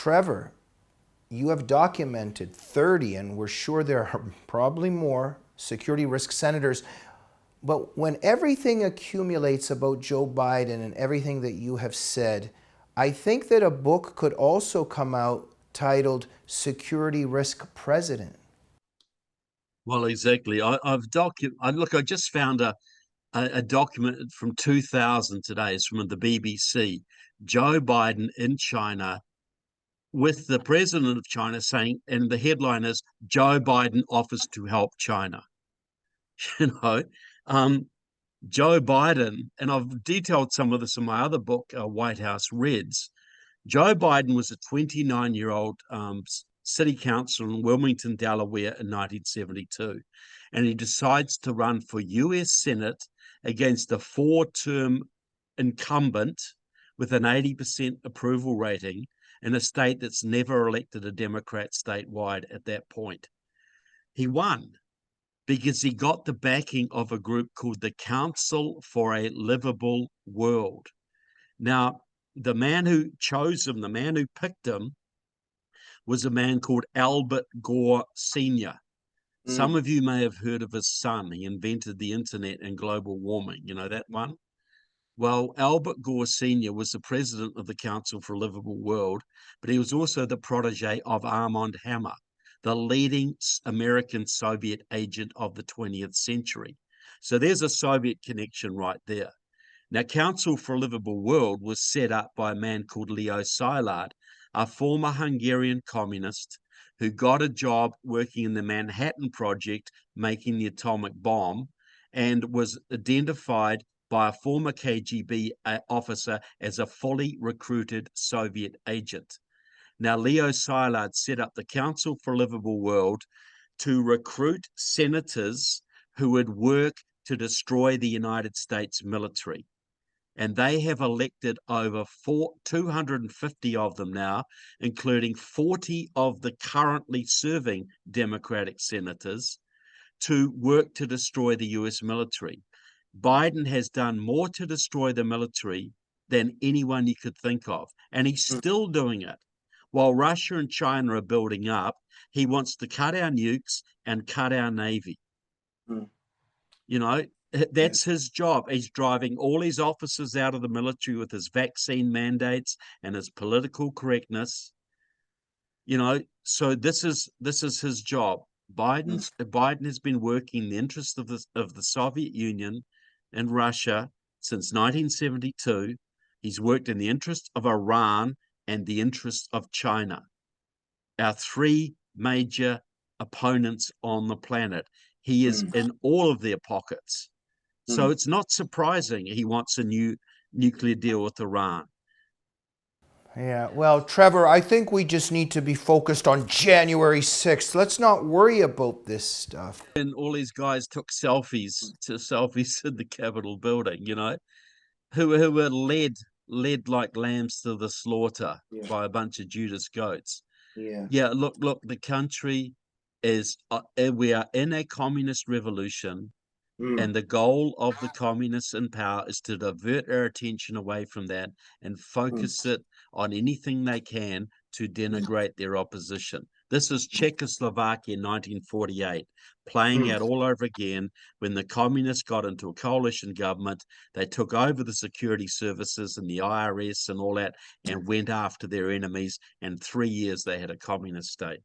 Trevor, you have documented 30, and we're sure there are probably more, security risk senators. But when everything accumulates about Joe Biden and everything that you have said, I think that a book could also come out titled Security Risk President. Well, exactly. I just found a document from 2000 today. It's from the BBC. Joe Biden in China with the president of China saying, and the headline is Joe Biden offers to help China. You know, um, Joe Biden, and I've detailed some of this in my other book, White House Reds. Joe Biden was a 29-year-old city councilor in Wilmington, Delaware in 1972, and he decides to run for U.S. Senate against a 4-term incumbent with an 80% approval rating in a state that's never elected a Democrat statewide at that point. He won because he got the backing of a group called the Council for a Livable World. Now, the man who chose him, the man who picked him, was a man called Albert Gore Sr. Some of you may have heard of his son. He invented the internet and global warming. You know that one? Well, Albert Gore Sr. was the president of the Council for a Livable World, but he was also the protege of Armand Hammer, the leading American Soviet agent of the 20th century. So there's a Soviet connection right there. Now, Council for a Livable World was set up by a man called Leo Szilard, a former Hungarian communist who got a job working in the Manhattan Project, making the atomic bomb, and was identified by a former KGB officer as a fully recruited Soviet agent. Now, Leo Szilard set up the Council for a Livable World to recruit senators who would work to destroy the United States military. And they have elected over 250 of them now, including 40 of the currently serving Democratic senators, to work to destroy the US military. Biden has done more to destroy the military than anyone you could think of, and he's still doing it. While Russia and China are building up, he wants to cut our nukes and cut our Navy. You know, that's his job. He's driving all his officers out of the military with his vaccine mandates and his political correctness. You know, so this is his job. Biden has been working in the interest of the Soviet Union and Russia since 1972. He's worked in the interest of Iran and the interest of China, our three major opponents on the planet. He is in all of their pockets. So it's not surprising he wants a new nuclear deal with Iran. Yeah, well, Trevor, I think we just need to be focused on January 6th. Let's not worry about this stuff. And all these guys took selfies in the Capitol building, you know, who were led like lambs to the slaughter by a bunch of Judas goats. Yeah, look, the country is, we are in a communist revolution. And the goal of the communists in power is to divert our attention away from that and focus it on anything they can to denigrate their opposition. This is Czechoslovakia in 1948, playing out all over again. When the communists got into a coalition government, they took over the security services and the IRS and all that and went after their enemies. And 3 years they had a communist state.